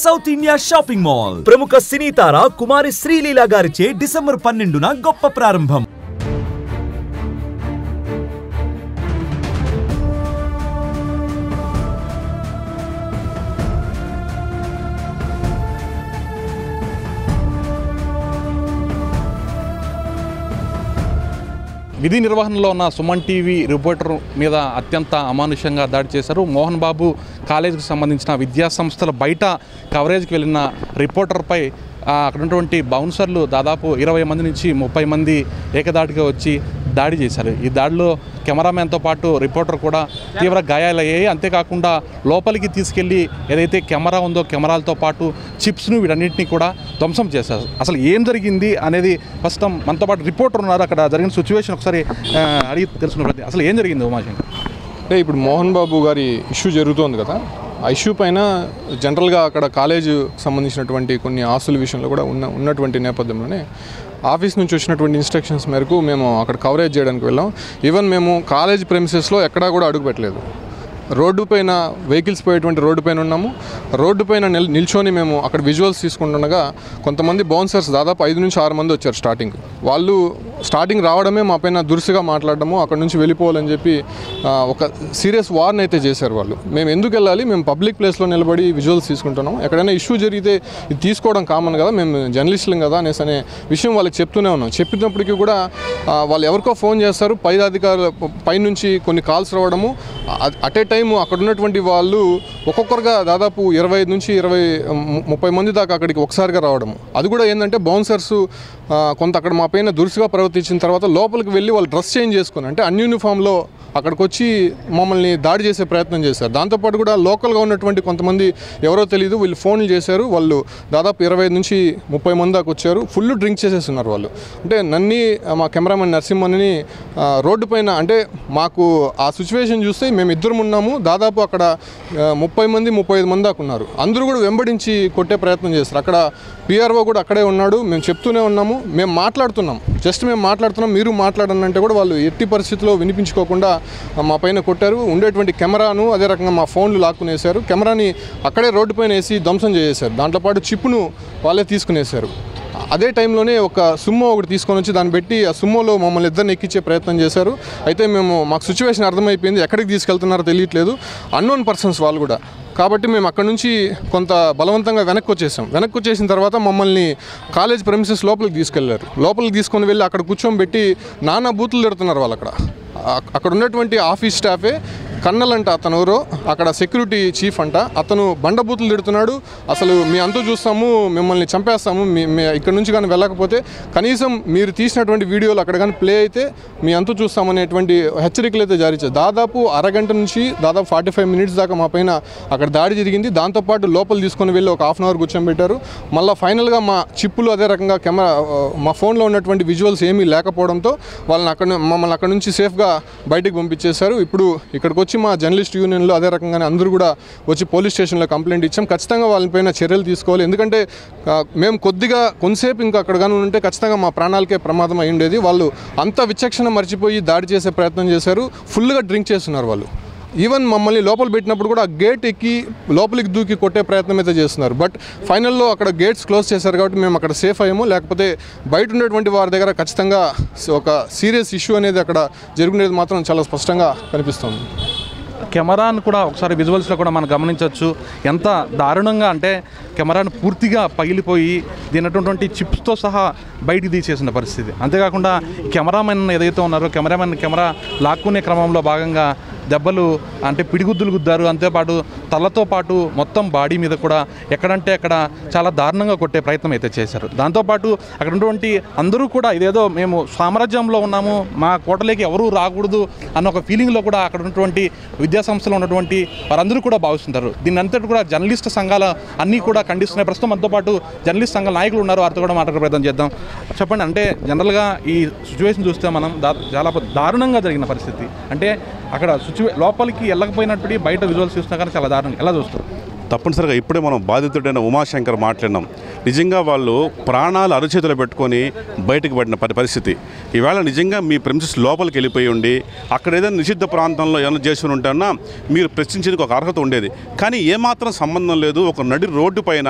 South India shopping mall ప్రముఖ సినీ తార కుమారి శ్రీలీల గారిచే December 12న గొప్ప ప్రారంభం. విధి నిర్వహణలో ఉన్న సుమన్ టీవీ రిపోర్టర్ మీద అత్యంత అమానుషంగా దాడి చేశారు. మోహన్ బాబు కాలేజీకి సంబంధించిన విద్యా సంస్థల బయట కవరేజ్కి వెళ్ళిన రిపోర్టర్పై అక్కడ ఉన్నటువంటి బౌన్సర్లు దాదాపు 20 మంది నుంచి 30 మంది ఏకదాటిగా వచ్చి దాడి చేశారు. ఈ దాడిలో కెమెరామెన్తో పాటు రిపోర్టర్ కూడా తీవ్ర గాయాలయ్యాయి. అంతేకాకుండా లోపలికి తీసుకెళ్లి ఏదైతే కెమెరా ఉందో కెమెరాలతో పాటు చిప్స్ను వీటన్నింటినీ కూడా ధ్వంసం చేశారు. అసలు ఏం జరిగింది అనేది ప్రస్తుతం మనతో పాటు రిపోర్టర్ ఉన్నారు. అక్కడ జరిగిన సిచ్యువేషన్ ఒకసారి అడిగి తెలుసుకున్న అసలు ఏం జరిగింది ఉమాశంకర్? అంటే ఇప్పుడు మోహన్ బాబు గారి ఇష్యూ జరుగుతోంది కదా, ఆ ఇష్యూ పైన జనరల్గా అక్కడ కాలేజీకి సంబంధించినటువంటి కొన్ని ఆస్తుల విషయంలో కూడా ఉన్నటువంటి నేపథ్యంలోనే ఆఫీస్ నుంచి వచ్చినటువంటి ఇన్స్ట్రక్షన్స్ మేరకు మేము అక్కడ కవరేజ్ చేయడానికి వెళ్ళాం. ఈవెన్ మేము కాలేజ్ ప్రెమిసెస్లో ఎక్కడా కూడా అడుగు పెట్టలేదు. రోడ్డు పైన వెహికల్స్ పోయేటువంటి రోడ్డు పైన ఉన్నాము. రోడ్డు పైన నిల్చొని మేము అక్కడ విజువల్స్ తీసుకుంటుండగా కొంతమంది బౌన్సర్స్ దాదాపు 5 నుంచి 6 మంది వచ్చారు. వాళ్ళు స్టార్టింగ్ రావడమే మా పైన దురుసుగా మాట్లాడడము, అక్కడ నుంచి వెళ్ళిపోవాలని చెప్పి ఒక సీరియస్ వార్న్ అయితే చేశారు వాళ్ళు. మేము ఎందుకు వెళ్ళాలి, మేము పబ్లిక్ ప్లేస్లో నిలబడి విజువల్స్ తీసుకుంటున్నాం, ఎక్కడైనా ఇష్యూ జరిగితే ఇది తీసుకోవడం కామన్ కదా, మేము జర్నలిస్టులం కదా అనేసి అనే విషయం వాళ్ళకి చెప్తూనే ఉన్నాం. చెప్పినప్పటికీ కూడా వాళ్ళు ఎవరికో ఫోన్ చేస్తారు, పై అధికారుల పైనుంచి కొన్ని కాల్స్ రావడము, అట్ ఏ టైం అక్కడ ఉన్నటువంటి వాళ్ళు ఒక్కొక్కరుగా దాదాపు 25 నుంచి 30 మంది దాకా అక్కడికి ఒకసారిగా రావడము. అది కూడా ఏంటంటే బౌన్సర్స్ కొంత అక్కడ మా పైన దురుసుగా ప్రవర్తించిన తర్వాత లోపలికి వెళ్ళి వాళ్ళు డ్రెస్ చేంజ్ చేసుకుని అంటే అన్యూనిఫామ్లో అక్కడికి వచ్చి మమ్మల్ని దాడి చేసే ప్రయత్నం చేశారు. దాంతోపాటు కూడా లోకల్గా ఉన్నటువంటి కొంతమంది ఎవరో తెలియదు వీళ్ళు ఫోన్లు చేశారు. వాళ్ళు దాదాపు 25 నుంచి 30 మంది దాకా వచ్చారు. ఫుల్ డ్రింక్ చేసేస్తున్నారు వాళ్ళు. అంటే నన్ని మా కెమెరామెన్ నరసింహని రోడ్డు పైన అంటే మాకు ఆ సిచ్యువేషన్ చూస్తే మేము ఇద్దరం ఉన్నాము, దాదాపు అక్కడ 30 మంది 35 మంది దాకా ఉన్నారు. అందరూ కూడా వెంబడించి కొట్టే ప్రయత్నం చేస్తారు. అక్కడ పిఆర్ఓ కూడా అక్కడే ఉన్నాడు. మేము చెప్తూనే ఉన్నాము, మేము మాట్లాడుతున్నాం, మేము మాట్లాడుతున్నాం, మీరు మాట్లాడండి అంటే కూడా వాళ్ళు ఎట్టి పరిస్థితుల్లో వినిపించుకోకుండా మా పైన కొట్టారు. ఉండేటువంటి కెమెరాను అదే రకంగా మా ఫోన్లు లాక్కునేశారు. కెమెరాని అక్కడే రోడ్డు పైన వేసి ధ్వంసం చేసేశారు. దాంట్లోపాటు చిప్పును వాళ్ళే తీసుకునేశారు. అదే టైంలోనే ఒక సుమ్మో ఒకటి తీసుకొని వచ్చి దాన్ని పెట్టి ఆ సుమ్మోలో మమ్మల్ని ఇద్దరిని ఎక్కించే ప్రయత్నం చేశారు. అయితే మాకు సిచ్యువేషన్ అర్థమైపోయింది, ఎక్కడికి తీసుకెళ్తున్నారో తెలియట్లేదు, అన్నోన్ పర్సన్స్ వాళ్ళు కూడా. కాబట్టి మేము అక్కడ నుంచి కొంత బలవంతంగా వెనక్కి వచ్చేసిన తర్వాత మమ్మల్ని కాలేజ్ ప్రెమిసెస్ లోపలికి తీసుకెళ్లారు. లోపలికి తీసుకొని వెళ్ళి అక్కడ కూర్చోబెట్టి నానా బూతులు తిడుతున్నారు వాళ్ళు. అక్కడ ఉన్నటువంటి ఆఫీస్ స్టాఫే కన్నల్ అంట అతను ఎవరో అక్కడ సెక్యూరిటీ చీఫ్ అంట, అతను బండబూతులు తిడుతున్నాడు. అసలు మీ అంతు చూస్తాము, మిమ్మల్ని చంపేస్తాము, ఇక్కడ నుంచి కానీ వెళ్ళకపోతే కనీసం మీరు తీసినటువంటి వీడియోలు అక్కడ కానీ ప్లే అయితే మీ అంతు చూస్తామనేటువంటి హెచ్చరికలు అయితే జారీ చేశారు. దాదాపు అరగంట నుంచి దాదాపు 45 మినిట్స్ దాకా మా పైన అక్కడ దాడి జరిగింది. దాంతోపాటు లోపల తీసుకొని వెళ్ళి ఒక 1/2 అవర్ కూర్చోబెట్టారు. మళ్ళీ ఫైనల్గా మా చిప్పులు అదే రకంగా మా ఫోన్లో ఉన్నటువంటి విజువల్స్ ఏమీ లేకపోవడంతో మమ్మల్ని అక్కడ నుంచి సేఫ్గా బయటికి పంపించేశారు. ఇప్పుడు ఇక్కడికి వచ్చి మా జర్నలిస్ట్ యూనియన్లో అదే రకంగానే అందరూ కూడా వచ్చి పోలీస్ స్టేషన్లో కంప్లైంట్ ఇచ్చాం. ఖచ్చితంగా వాళ్ళపైన చర్యలు తీసుకోవాలి. ఎందుకంటే మేము కొంతసేపు ఇంకా అక్కడ కానీ ఉంటే ఖచ్చితంగా మా ప్రాణాలకే ప్రమాదం అయి ఉండేది. వాళ్ళు అంత విచక్షణ మర్చిపోయి దాడి చేసే ప్రయత్నం చేశారు. ఫుల్గా డ్రింక్ చేస్తున్నారు వాళ్ళు. ఈవెన్ మమ్మల్ని లోపల పెట్టినప్పుడు కూడా గేట్ ఎక్కి లోపలికి దూకి కొట్టే ప్రయత్నం అయితే చేస్తున్నారు. బట్ ఫైనల్లో అక్కడ గేట్స్ క్లోజ్ చేశారు కాబట్టి మేము అక్కడ సేఫ్ అయ్యాము. లేకపోతే బయట ఉండేటువంటి వారి దగ్గర ఖచ్చితంగా ఒక సీరియస్ ఇష్యూ అనేది అక్కడ జరుగునేది మాత్రం చాలా స్పష్టంగా కనిపిస్తుంది. కెమెరాను కూడా ఒకసారి విజువల్స్లో కూడా మనం గమనించవచ్చు. ఎంత దారుణంగా అంటే కెమెరాను పూర్తిగా పగిలిపోయి దీనటువంటి చిప్స్తో సహా బయటికి తీసేసిన పరిస్థితి. అంతేకాకుండా కెమెరామెన్ ఏదైతే ఉన్నారో కెమెరా లాక్కునే క్రమంలో భాగంగా దెబ్బలు అంటే పిడిగుద్దులు గుద్దారు. అంతేపాటు తలతో పాటు మొత్తం బాడీ మీద కూడా ఎక్కడంటే అక్కడ చాలా దారుణంగా కొట్టే ప్రయత్నం అయితే చేశారు. దాంతోపాటు అక్కడ ఉన్నటువంటి అందరూ కూడా ఇదేదో మేము సామ్రాజ్యంలో ఉన్నాము, మా కోటలోకి ఎవరూ రాకూడదు అన్న ఒక ఫీలింగ్లో కూడా అక్కడ ఉన్నటువంటి విద్యాసంస్థలో ఉన్నటువంటి వారందరూ కూడా భావిస్తుంటారు. దీన్ని అంతటి కూడా జర్నలిస్ట్ సంఘాలు అన్నీ కూడా ఖండిస్తున్నాయి. ప్రస్తుతం మనతో పాటు జర్నలిస్ట్ సంఘాల నాయకులు ఉన్నారు, వారితో కూడా మాట్లాడే ప్రయత్నం చేద్దాం. చెప్పండి, అంటే జనరల్గా ఈ సిచ్యువేషన్ చూస్తే మనం చాలా దారుణంగా జరిగిన పరిస్థితి. అంటే అక్కడ లోపలికి వెళ్ళకపోయినట్టు బయట విజువల్స్ చూస్తున్నా కానీ చాలా దారుణంగా ఎలా చూస్తారు? తప్పనిసరిగా ఇప్పుడే మనం బాధితుడైన ఉమాశంకర్ మాట్లాడినాం. నిజంగా వాళ్ళు ప్రాణాలు అరచేతులు పెట్టుకొని బయటకు పడిన పరిస్థితి. ఈవేళ నిజంగా మీ ప్రెమిసెస్ లోపలికి వెళ్ళిపోయి ఉండి అక్కడ ఏదైనా నిషిద్ధ ప్రాంతంలో ఏమైనా చేసుకుని ఉంటేనా మీరు ప్రశ్నించేందుకు ఒక అర్హత ఉండేది. కానీ ఏమాత్రం సంబంధం లేదు. ఒక నడి రోడ్డు పైన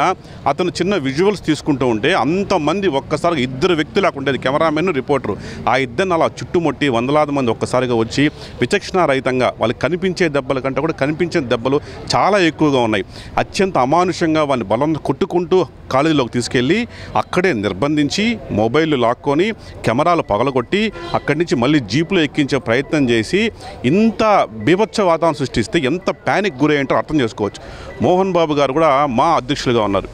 అతను చిన్న విజువల్స్ తీసుకుంటూ ఉంటే అంతమంది ఒక్కసారిగా 2 వ్యక్తులు అక్కడ ఉండేది, కెమెరామెన్, రిపోర్టరు. ఆ ఇద్దరిని అలా చుట్టుముట్టి వందలాది మంది ఒక్కసారిగా వచ్చి విచక్షణారహితంగా వాళ్ళకి కనిపించే దెబ్బల కంటే కూడా కనిపించే దెబ్బలు చాలా ఎక్కువగా ఉన్నాయి. అత్యంత అమానుషంగా వాళ్ళని బలం కొట్టుకుంటూ కాలేజీలోకి తీసుకెళ్ళి అక్కడే నిర్బంధించి మొబైల్ లాక్కొని కెమెరాలు పగలగొట్టి అక్కడి నుంచి మళ్ళీ జీపులో ఎక్కించే ప్రయత్నం చేసి ఇంత బీభత్స వాతావరణం సృష్టిస్తే ఎంత ప్యానిక్ గురయ్యంటారో అర్థం చేసుకోవచ్చు. మోహన్ బాబు గారు కూడా మా అధ్యక్షులుగా ఉన్నారు.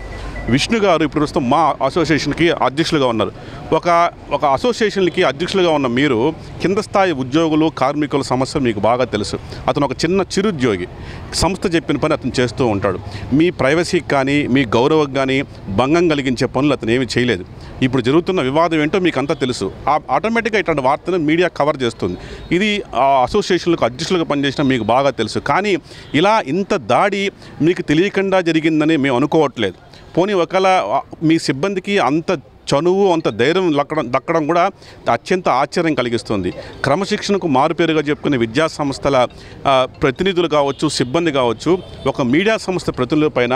విష్ణు గారు ఇప్పుడు ప్రస్తుతం మా అసోసియేషన్కి అధ్యక్షులుగా ఉన్నారు. ఒక అసోసియేషన్కి అధ్యక్షులుగా ఉన్న మీరు కింద స్థాయి ఉద్యోగులు కార్మికుల సమస్యలు మీకు బాగా తెలుసు. అతను ఒక చిన్న చిరుద్యోగి, సంస్థ చెప్పిన పని అతను చేస్తూ ఉంటాడు. మీ ప్రైవసీకి కానీ మీ గౌరవం కానీ భంగం కలిగించే పనులు అతను ఏమీ చేయలేదు. ఇప్పుడు జరుగుతున్న వివాదం ఏంటో మీకు అంతా తెలుసు. ఆటోమేటిక్గా ఇట్లాంటి వార్తను మీడియా కవర్ చేస్తుంది. ఇది ఆ అసోసియేషన్లకు అధ్యక్షులుగా పనిచేసిన మీకు బాగా తెలుసు. కానీ ఇలా ఇంత దాడి మీకు తెలియకుండా జరిగిందని మేము అనుకోవట్లేదు. పోనీ ఒకవేళ మీ సిబ్బందికి అంత చనువు అంత ధైర్యం దక్కడం కూడా అత్యంత ఆశ్చర్యం కలిగిస్తుంది. క్రమశిక్షణకు మారుపేరుగా చెప్పుకునే విద్యా సంస్థల ప్రతినిధులు కావచ్చు, సిబ్బంది కావచ్చు, ఒక మీడియా సంస్థ ప్రతినిధుల పైన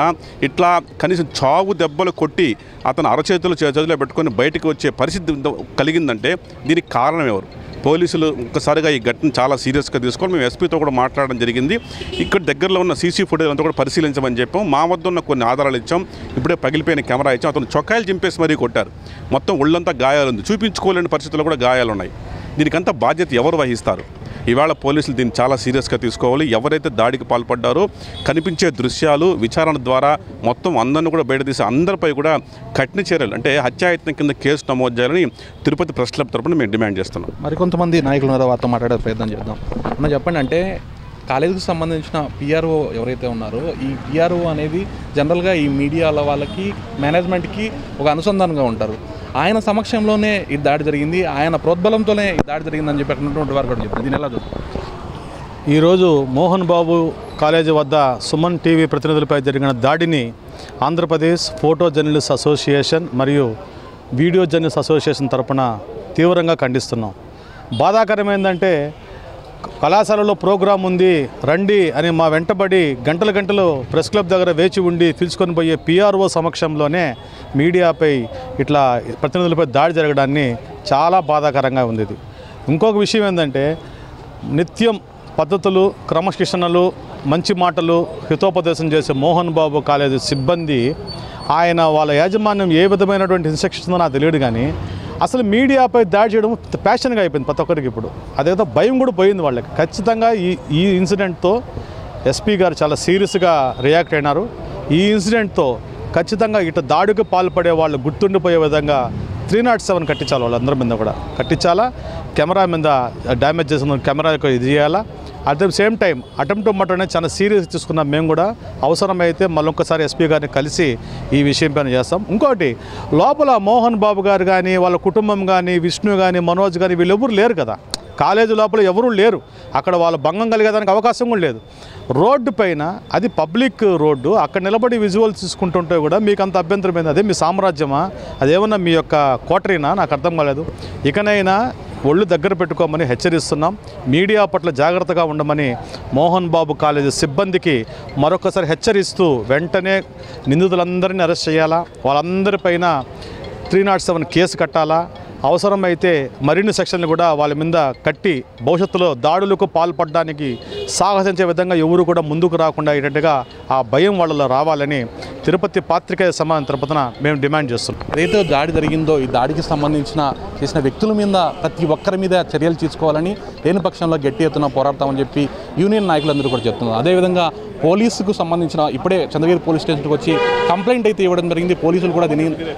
ఇట్లా కనీసం చావు దెబ్బలు కొట్టి అతను అరచేతులు చేతుల్లో పెట్టుకొని బయటకు వచ్చే పరిస్థితి కలిగిందంటే దీనికి కారణం ఎవరు? పోలీసులు ఒక్కసారిగా ఈ ఘటన చాలా సీరియస్గా తీసుకొని మేము ఎస్పీతో కూడా మాట్లాడడం జరిగింది. ఇక్కడ దగ్గరలో ఉన్న సీసీ ఫుటేజ్ అంతా కూడా పరిశీలించమని చెప్పాం. మా వద్ద ఉన్న కొన్ని ఆధారాలు ఇచ్చాం. ఇప్పుడే పగిలిపోయిన కెమెరా ఇచ్చాం. అతను చొక్కాయలు చింపేసి మరీ కొట్టారు. మొత్తం ఒళ్ళంతా గాయాలుంది. చూపించుకోలేని పరిస్థితుల్లో కూడా గాయాలున్నాయి. దీనికంతా బాధ్యత ఎవరు వహిస్తారు? ఇవాళ పోలీసులు దీన్ని చాలా సీరియస్గా తీసుకోవాలి. ఎవరైతే దాడికి పాల్పడ్డారో కనిపించే దృశ్యాలు విచారణ ద్వారా మొత్తం అందరిని కూడా బయట తీసి అందరిపై కూడా కఠిన చర్యలు అంటే హత్యాయత్నం కింద కేసు నమోదు చేయాలని తిరుపతి ప్రెస్ క్లబ్ తరపున మేము డిమాండ్ చేస్తున్నాం. మరికొంతమంది నాయకులు ఉన్నారో వారితో మాట్లాడే ప్రయత్నం చేద్దాం. అన్న చెప్పండి, అంటే కాలేజీకి సంబంధించిన పిఆర్ఓ ఎవరైతే ఉన్నారో ఈ పిఆర్ఓ అనేది జనరల్గా ఈ మీడియాల వాళ్ళకి మేనేజ్మెంట్కి ఒక అనుసంధానంగా ఉంటారు. ఆయన సమక్షంలోనే ఈ దాడి జరిగింది, ఆయన ప్రోద్బలంతోనే ఈ దాడి జరిగిందని చెప్పి అన్నటువంటి వారు కూడా చెప్పారు. దీని ఎలా చూస్తారు? ఈరోజు మోహన్ బాబు కాలేజీ వద్ద సుమన్ టీవీ ప్రతినిధులపై జరిగిన దాడిని ఆంధ్రప్రదేశ్ ఫోటో జర్నలిస్ట్ అసోసియేషన్ మరియు వీడియో జర్నలిస్ట్ అసోసియేషన్ తరపున తీవ్రంగా ఖండిస్తున్నాం. బాధాకరమైందంటే కళాశాలలో ప్రోగ్రాం ఉంది రండి అని మా వెంటబడి గంటలు ప్రెస్ క్లబ్ దగ్గర వేచి ఉండి పిలుచుకొని పోయే పిఆర్ఓ సమక్షంలోనే మీడియాపై ఇట్లా ప్రతినిధులపై దాడి జరగడాన్ని చాలా బాధాకరంగా ఉంది. ఇది ఇంకొక విషయం ఏంటంటే నిత్యం పద్ధతులు, క్రమశిక్షణలు, మంచి మాటలు హితోపదేశం చేసే మోహన్ బాబు కాలేజీ సిబ్బంది ఆయన వాళ్ళ యాజమాన్యం ఏ విధమైనటువంటి ఇన్స్ట్రక్షన్స్ నాకు తెలియదు, కానీ అసలు మీడియాపై దాడి చేయడం ప్యాషన్గా అయిపోయింది ప్రతి ఒక్కరికి. ఇప్పుడు అదేదో భయం కూడా పోయింది వాళ్ళకి. ఖచ్చితంగా ఈ ఇన్సిడెంట్తో ఎస్పీ గారు చాలా సీరియస్గా రియాక్ట్ అయినారు. ఈ ఇన్సిడెంట్తో ఖచ్చితంగా ఇటు దాడికి పాల్పడే వాళ్ళు గుర్తుండిపోయే విధంగా 307 కట్టించాలి, వాళ్ళందరి మీద కూడా కట్టించాలా. కెమెరా మీద డ్యామేజ్ చేసిన కెమెరా ఇది చేయాలా. At the same time attempt murder అనేది చాలా సీరియస్ తీసుకున్నాం. మేము కూడా అవసరమైతే మళ్ళొక్కసారి ఎస్పీ గారిని కలిసి ఈ విషయం పైన చేస్తాం. ఇంకోటి, లోపల మోహన్ బాబు గారు కానీ వాళ్ళ కుటుంబం కానీ విష్ణు కానీ మనోజ్ కానీ వీళ్ళెవరు లేరు కదా. కాలేజీ లోపల ఎవరూ లేరు. అక్కడ వాళ్ళ భంగం కలిగేదానికి అవకాశం కూడా లేదు. రోడ్డు పైన అది పబ్లిక్ రోడ్డు, అక్కడ నిలబడి విజువల్స్ తీసుకుంటుంటే కూడా మీకు అంత అభ్యంతరం ఏంది? అదే మీ సామ్రాజ్యమా? అదేమన్నా మీ యొక్క కోటరీనా? నాకు అర్థం కాలేదు. ఇకనైనా ఒళ్ళు దగ్గర పెట్టుకోమని హెచ్చరిస్తున్నాం. మీడియా పట్ల జాగ్రత్తగా ఉండమని మోహన్ బాబు కాలేజీ సిబ్బందికి మరొకసారి హెచ్చరిస్తూ వెంటనే నిందితులందరినీ అరెస్ట్ చేయాలా, వాళ్ళందరిపైన 307 కేసు కట్టాలా. అవసరమైతే మరిన్ని సెక్షన్లు కూడా వాళ్ళ మీద కట్టి భవిష్యత్తులో దాడులకు పాల్పడడానికి సాహసించే విధంగా ఎవరు కూడా ముందుకు రాకుండా ఇటట్టుగా ఆ భయం వాళ్ళలో రావాలని తిరుపతి పాత్రికేయ సమావేశం తరపున మేము డిమాండ్ చేస్తున్నాం. ఏదైతే దాడి జరిగిందో ఈ దాడికి సంబంధించిన చేసిన వ్యక్తుల మీద ప్రతి ఒక్కరి మీద చర్యలు తీసుకోవాలని, లేని పక్షంలో గట్టి ఎత్తున పోరాడతామని చెప్పి యూనియన్ నాయకులందరూ కూడా చెప్తున్నారు. అదేవిధంగా పోలీసుకు సంబంధించిన ఇప్పుడే చంద్రగిరి పోలీస్ స్టేషన్కి వచ్చి కంప్లైంట్ అయితే ఇవ్వడం జరిగింది. పోలీసులు కూడా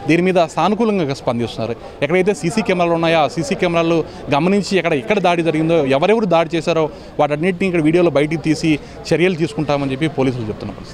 దీని మీద సానుకూలంగా స్పందిస్తున్నారు. ఎక్కడైతే సీసీ కెమెరాలు ఉన్నాయో ఆ సీసీ కెమెరాలు గమనించి ఎక్కడ దాడి జరిగిందో, ఎవరెవరు దాడి చేశారో వాటన్నిటిని ఇక్కడ వీడియోలో బయటికి తీసి చర్యలు తీసుకుంటామని చెప్పి పోలీసులు చెప్తున్నారు.